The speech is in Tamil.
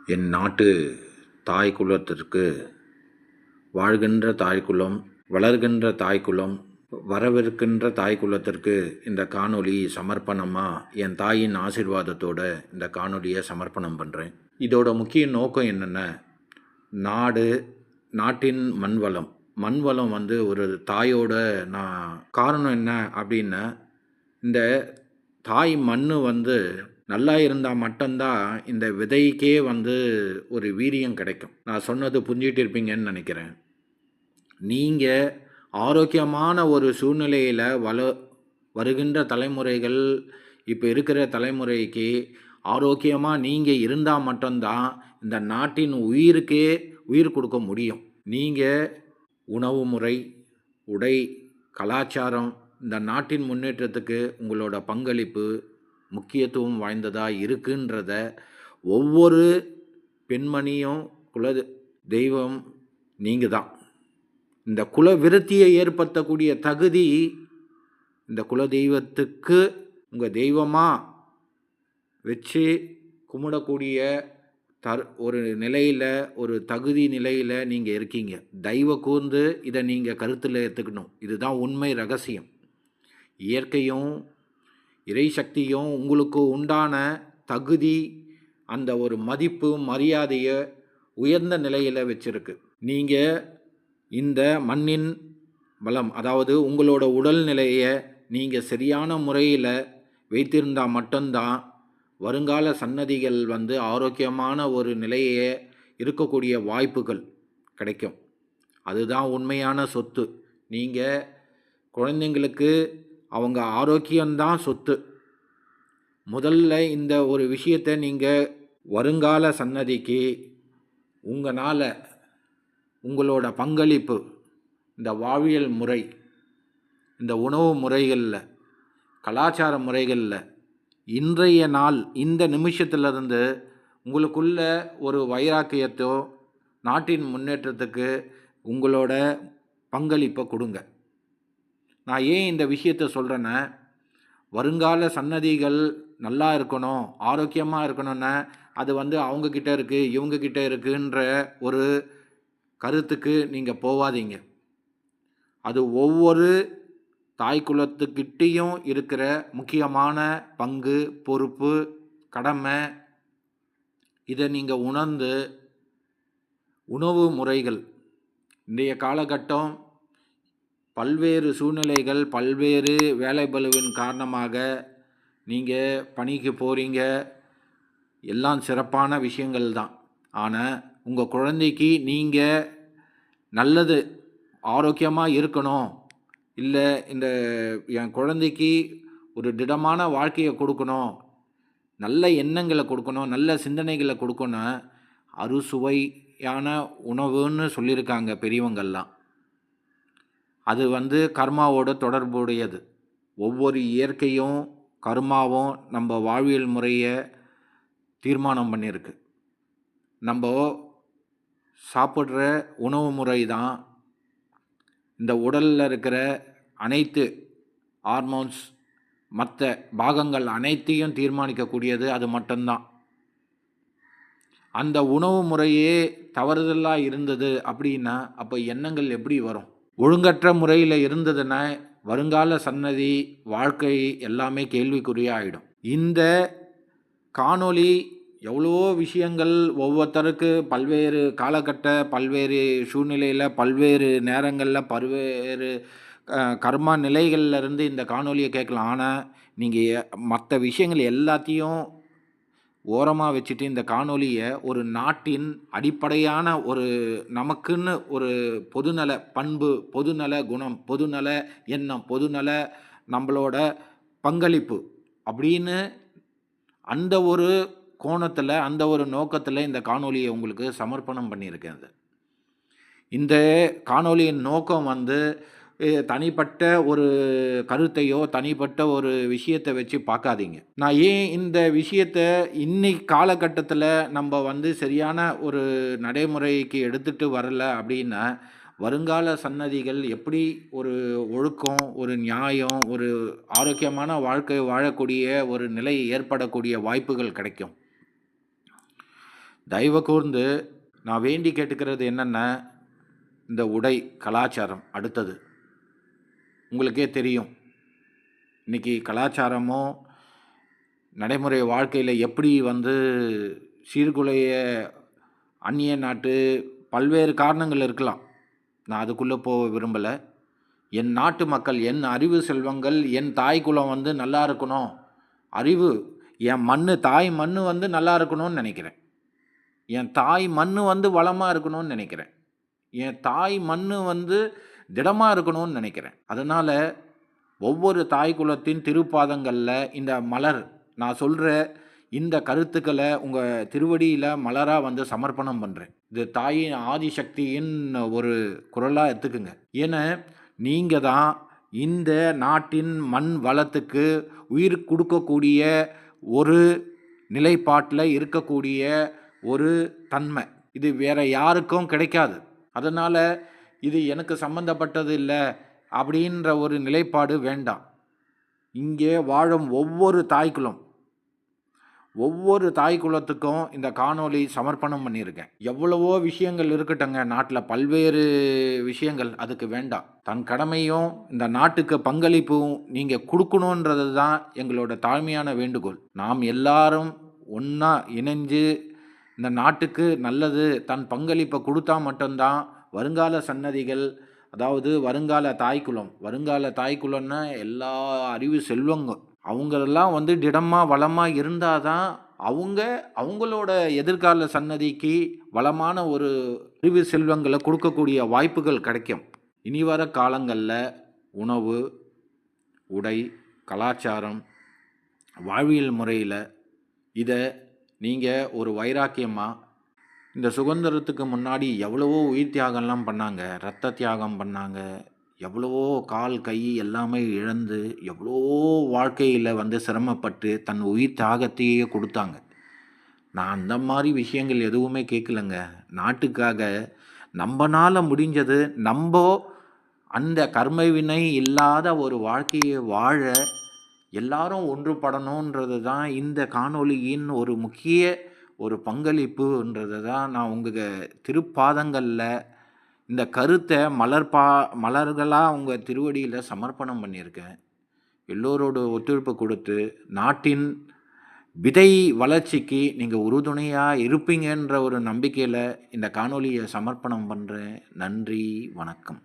என் நாட்டு தாய் குலத்திற்கு வாழ்கின்ற தாய்க்குலம், வளர்கின்ற தாய்க்குலம், வரவிருக்கின்ற தாய் குலத்திற்கு இந்த காணொளி சமர்ப்பணமாக என் தாயின் ஆசீர்வாதத்தோடு இந்த காணொளியை சமர்ப்பணம் பண்ணுறேன். இதோட முக்கிய நோக்கம் என்னென்ன, நாட்டின் மண்வளம் வந்து ஒரு தாயோட நான் காரணம் என்ன அப்படின்னா, இந்த தாய் மண் வந்து நல்லா இருந்தால் மட்டும்தான் இந்த விதைக்கே வந்து ஒரு வீரியம் கிடைக்கும். நான் சொன்னது புரிஞ்சிட்டு இருப்பீங்கன்னு நினைக்கிறேன். நீங்கள் ஆரோக்கியமான ஒரு சூழ்நிலையில் வருகின்ற தலைமுறைகள், இப்போ இருக்கிற தலைமுறைக்கு ஆரோக்கியமாக நீங்கள் இருந்தால் மட்டும்தான் இந்த நாட்டின் உயிருக்கே உயிர் கொடுக்க முடியும். நீங்கள் உணவு முறை, உடை, கலாச்சாரம், இந்த நாட்டின் முன்னேற்றத்துக்கு உங்களோட பங்களிப்பு முக்கியத்துவம் வாய்ந்ததாக இருக்குன்றத ஒவ்வொரு பெண்மணியும் தெய்வம் நீங்கள் தான். இந்த குல விருத்தியை ஏற்படுத்தக்கூடிய தகுதி இந்த குல தெய்வத்துக்கு உங்கள் தெய்வமாக வச்சு கும்பிடக்கூடிய ஒரு நிலையில், ஒரு தகுதி நிலையில் நீங்கள் இருக்கீங்க. தெய்வ கூர்ந்து இதை நீங்கள் கருத்தில் எடுத்துக்கணும். இதுதான் உண்மை ரகசியம். இயற்கையும் இறை சக்தியும் உங்களுக்கு உண்டான தகுதி, அந்த ஒரு மதிப்பு மரியாதையை உயர்ந்த நிலையில் வச்சுருக்கு. நீங்கள் இந்த மண்ணின் வளம், அதாவது உங்களோட உடல்நிலையை நீங்கள் சரியான முறையில் வைத்திருந்தால் மட்டும்தான் வருங்கால சன்னதிகள் வந்து ஆரோக்கியமான ஒரு நிலையை இருக்கக்கூடிய வாய்ப்புகள் கிடைக்கும். அதுதான் உண்மையான சொத்து. நீங்கள் குழந்தைங்களுக்கு அவங்க ஆரோக்கியம்தான் சொத்து. முதல்ல இந்த ஒரு விஷயத்தை நீங்கள் வருங்கால சன்னதிக்கு உங்களால் உங்களோட பங்களிப்பு, இந்த வாழ்வியல் முறை, இந்த உணவு முறைகளில், கலாச்சார முறைகளில் இன்றைய நாள் இந்த நிமிஷத்திலிருந்து உங்களுக்குள்ள ஒரு வைராக்கியத்தோ நாட்டின் முன்னேற்றத்துக்கு உங்களோட பங்களிப்பை கொடுங்க. நான் ஏன் இந்த விஷயத்தை சொல்கிறேன்னா, வருங்கால சன்னதிகள் நல்லா இருக்கணும், ஆரோக்கியமாக இருக்கணும்னா அது வந்து அவங்கக்கிட்ட இருக்குது, இவங்கக்கிட்ட இருக்குன்ற ஒரு கருத்துக்கு நீங்கள் போகாதீங்க. அது ஒவ்வொரு தாய் குலத்துக்கிட்டேயும் இருக்கிற முக்கியமான பங்கு, பொறுப்பு, கடமை. இதை நீங்கள் உணர்ந்து உணவு முறைகள், இன்றைய காலகட்டம் பல்வேறு சூழ்நிலைகள், பல்வேறு வேலைப்பளுவின் காரணமாக நீங்கள் பணிக்கு போகிறீங்க, எல்லாம் சிறப்பான விஷயங்கள் தான். ஆனால் உங்கள் குழந்தைக்கு நீங்கள் நல்லது ஆரோக்கியமாக இருக்கணும், இல்லை இந்த என் குழந்தைக்கு ஒரு திடமான வாழ்க்கையை கொடுக்கணும், நல்ல எண்ணங்களை கொடுக்கணும், நல்ல சிந்தனைகளை கொடுக்கணும், அறுசுவையான உணவுன்னு சொல்லியிருக்காங்க பெரியவங்கள்லாம். அது வந்து கர்மாவோட தொடர்புடையது. ஒவ்வொரு இயற்கையும் கர்மாவும் நம்ம வாழ்வியல் முறையை தீர்மானம் பண்ணியிருக்கு. நம்ம சாப்பிட்ற உணவு முறை தான் இந்த உடலில் இருக்கிற அனைத்து ஹார்மோன்ஸ், மற்ற பாகங்கள் அனைத்தையும் தீர்மானிக்கக்கூடியது அது மட்டும்தான். அந்த உணவு முறையே தவறுதலாக இருந்தது அப்படின்னா அப்போ எண்ணங்கள் எப்படி வரும்? ஒழுங்கற்ற முறையில் இருந்ததுன்னா வருங்கால சன்னதி வாழ்க்கை எல்லாமே கேள்விக்குறியாகிடும். இந்த காணொளி எவ்வளோ விஷயங்கள் ஒவ்வொருத்தருக்கு பல்வேறு காலகட்ட, பல்வேறு சூழ்நிலையில், பல்வேறு நேரங்களில், பல்வேறு கர்மா நிலைகளில் இருந்து இந்த காணொலியை கேட்கலாம். ஆனால் நீங்கள் மற்ற விஷயங்கள் எல்லாத்தையும் ஓரமாக வச்சுட்டு இந்த காணொலியை ஒரு நாட்டின் அடிப்படையான ஒரு நமக்குன்னு ஒரு பொதுநல பண்பு, பொதுநல குணம், பொதுநல எண்ணம், பொதுநல நம்மளோட பங்களிப்பு அப்படின்னு அந்த ஒரு கோணத்தில், அந்த ஒரு நோக்கத்தில் இந்த காணொலியை உங்களுக்கு சமர்ப்பணம் பண்ணியிருக்கேன். இந்த காணொலியின் நோக்கம் வந்து தனிப்பட்ட ஒரு கருத்தையோ தனிப்பட்ட ஒரு விஷயத்தை வச்சு பார்க்காதீங்க. நான் ஏன் இந்த விஷயத்தை இன்னைக்கு காலகட்டத்தில் நம்ம வந்து சரியான ஒரு நடைமுறைக்கு எடுத்துகிட்டு வரல அப்படின்னா, வருங்கால சன்னதிகள் எப்படி ஒரு ஒழுக்கம், ஒரு நியாயம், ஒரு ஆரோக்கியமான வாழ்க்கை வாழக்கூடிய ஒரு நிலை ஏற்படக்கூடிய வாய்ப்புகள் கிடைக்கும். தயவு கூர்ந்து நான் வேண்டி கேட்டுக்கிறது என்னன்னா, இந்த உடை, கலாச்சாரம் அடுத்தது. உங்களுக்கே தெரியும். இன்னைக்கு கலாச்சாரமும், நடைமுறை வாழ்க்கையில எப்படி வந்து சீர்குலைய அந்நிய நாட்டு பல்வேறு காரணங்கள் இருக்கலாம். நான் அதுக்குள்ள போக விரும்பல. என் நாட்டு மக்கள், என் அறிவு செல்வங்கள், என் தாய் குலம் வந்து நல்லா இருக்கணும். அறிவு என் மண்ணு, தாய் மண்ணு வந்து நல்லா இருக்கணும்னு நெனைக்கிறேன். என் தாய் மண்ணு வந்து வளமா இருக்கணும்னு நெனைக்கிறேன். என் தாய் மண்ணு வந்து திடமா இருக்கணும்னு நெனைக்கிறேன். அதனால ஒவ்வொரு தாய் குலத்தின் திருப்பாதங்கள்ல இந்த மலர், நான் சொல்ற இந்த கருத்துக்கள உங்க திருவடியில மலரா வந்து சமர்ப்பணம் பண்றேன். இது தாயின் ஆதிசக்தியின் ஒரு குரலா எடுத்துக்குங்க. ஏன்னா, நீங்க தான் இந்த நாட்டின் மண் வளத்துக்கு உயிர் குடுக்கக்கூடிய ஒரு நிலைப்பாட்டுல இருக்கக்கூடிய ஒரு தன்மை. இது வேற யாருக்கும் கிடைக்காது. அதனால, இது எனக்கு சம்மந்தப்பட்டது இல்ல, அப்படின்ற ஒரு நிலைப்பாடு வேண்டாம். இங்கே வாழும் ஒவ்வொரு தாய் குலத்துக்கும் இந்த காணொளி சமர்ப்பணம் பண்ணியிருக்கேன். எவ்வளவோ விஷயங்கள் இருக்கட்டுங்க நாட்ல, பல்வேறு விஷயங்கள். அதுக்கு வேண்டாம். தன் கடமையும், இந்த நாட்டுக்கு பங்களிப்பும் நீங்க குடுக்கணுன்றது தான் எங்களோட தாழ்மையான வேண்டுகோள். நாம் எல்லாரும் ஒண்ணா இணைஞ்சு, இந்த நாட்டுக்கு நல்லது, தன் பங்களிப்ப குடுத்தா மட்டும் தான் வருங்கால சன்னதிகள், அதாவது வருங்கால தாய்க்குலம்னா எல்லா அறிவு செல்வங்க. அவங்களெல்லாம் வந்து திடமா, வளமா இருந்தா தான், அவங்களோட எதிர்கால சன்னதிக்கு வளமான ஒரு அறிவு செல்வங்கள குடுக்கக்கூடிய வாய்ப்புகள் கிடைக்கும். இனி வர காலங்கள்ல உணவு, உடை, கலாச்சாரம், வாழ்வியல் முறையில இத நீங்க ஒரு வைராக்கியமா, இந்த சுதந்திரத்துக்கு முன்னாடி எவ்வளவோ உயிர் தியாகம்லாம் பண்ணாங்க. ரத்த தியாகம் பண்ணாங்க. எவ்வளவோ கால், கை எல்லாமே இழந்து, எவ்வளவோ வாழ்க்கையில வந்து சிரமப்பட்டு தன் உயிர் தியாகத்தையே குடுத்தாங்க. நான் அந்த மாரி விஷயங்கள் எதுவுமே கேட்கலங்க. நாட்டுக்காக நம்பனால முடிஞ்சது, அந்த கர்ம வினை இல்லாத ஒரு வாழ்க்கைய வாழ எல்லாரும் ஒன்றுபடணுன்றது தான் இந்த காணொளியின் ஒரு முக்கிய ஒரு பங்களிப்புன்றத தான் நான் உங்க திருப்பாதங்கள்ல இந்த கருத்த மலர்களா உங்க திருவடியில சமர்ப்பணம் பண்ணியிருக்கேன். எல்லோரோட ஒத்துழைப்பு கொடுத்து, நாட்டின் விதை வளர்ச்சிக்கு நீங்க உறுதுணையா இருப்பீங்கன்ற ஒரு நம்பிக்கையில இந்த காணொளிய சமர்ப்பணம் பண்றேன். நன்றி, வணக்கம்.